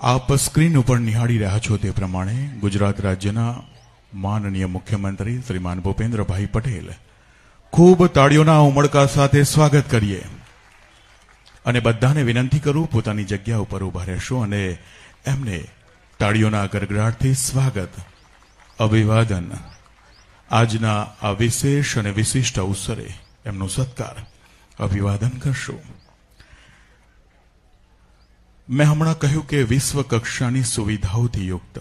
આપ સ્ક્રીન ઉપર નિહાળી રહ્યા છો તે પ્રમાણે ગુજરાત રાજ્યના માનનીય મુખ્યમંત્રી શ્રીમાન ભૂપેન્દ્રભાઈ પટેલ ખૂબ તાળીઓના ઉમળકા સાથે સ્વાગત કરીએ અને બધાને વિનંતી કરું પોતાની જગ્યા ઉપર ઊભા રહેશો અને એમને તાળીઓના ગડગડાટથી સ્વાગત અભિવાદન આજના આ વિશેષ અને વિશિષ્ટ અવસરે એમનો સત્કાર અભિવાદન કરશો। મેં હમણાં કહ્યું કે વિશ્વ કક્ષાની સુવિધાઓથી યુક્ત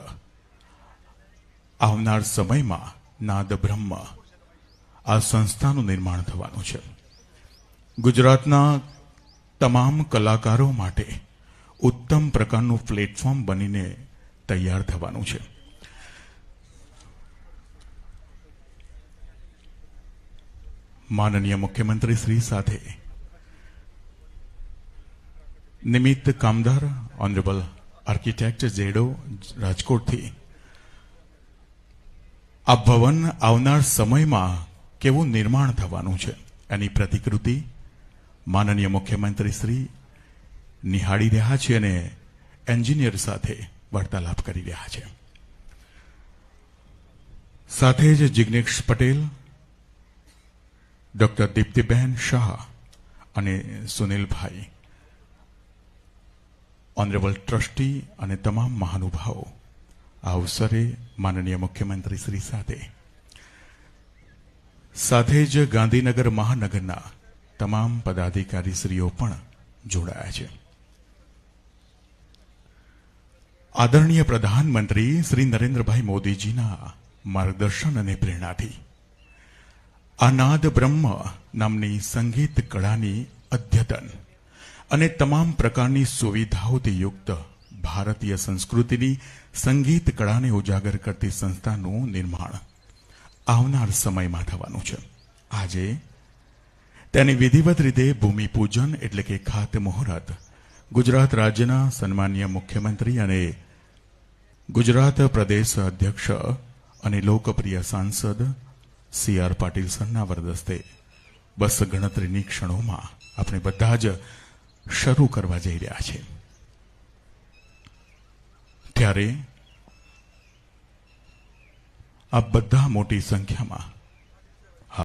આવનાર સમયમાં નાદ બ્રહ્મ આ સંસ્થાનું નિર્માણ થવાનું છે। ગુજરાતના તમામ કલાકારો માટે ઉત્તમ પ્રકારનું પ્લેટફોર્મ બનીને તૈયાર થવાનું છે। માનનીય મુખ્યમંત્રી શ્રી સાથે નિમિત્ત કામદાર ઓનરેબલ આર્કિટેક્ટ જેડો રાજકોટથી આ ભવન આવનાર સમયમાં કેવું નિર્માણ થવાનું છે એની પ્રતિકૃતિ માનનીય મુખ્યમંત્રી શ્રી નિહાળી રહ્યા છે અને એન્જિનિયર સાથે વાર્તાલાપ કરી રહ્યા છે। સાથે જ જિગ્નેશ પટેલ, ડોક્ટર દીપ્તિબેન શાહ અને સુનિલભાઈ ઓનરેબલ ટ્રસ્ટી અને તમામ મહાનુભાવો આ અવસરે માનનીય મુખ્યમંત્રી શ્રી સાથે જ ગાંધીનગર મહાનગરના તમામ પદાધિકારીશ્રીઓ પણ જોડાયા છે। આદરણીય પ્રધાનમંત્રી શ્રી નરેન્દ્રભાઈ મોદીજીના માર્ગદર્શન અને પ્રેરણાથી આ નાદ બ્રહ્મ નામની સંગીત કળાની અદ્યતન અને તમામ પ્રકારની સુવિધાઓથી યુક્ત ભારતીય સંસ્કૃતિની સંગીત કળાને ઉજાગર કરતી સંસ્થાનું નિર્માણ આવનાર સમયમાં થવાનું છે। આજે તેની વિધિવત રીતે ભૂમિપૂજન એટલે કે ખાતમુહૂર્ત ગુજરાત રાજ્યના સન્માનીય મુખ્યમંત્રી અને ગુજરાત પ્રદેશ અધ્યક્ષ અને લોકપ્રિય સાંસદ સી.આર. પાટીલ સરના વરદસ્તે બસ ગણતરીની ક્ષણોમાં આપણે બધા જ શરૂ કરવા જઈ રહ્યા છે। ત્યારે આ બધા મોટી સંખ્યામાં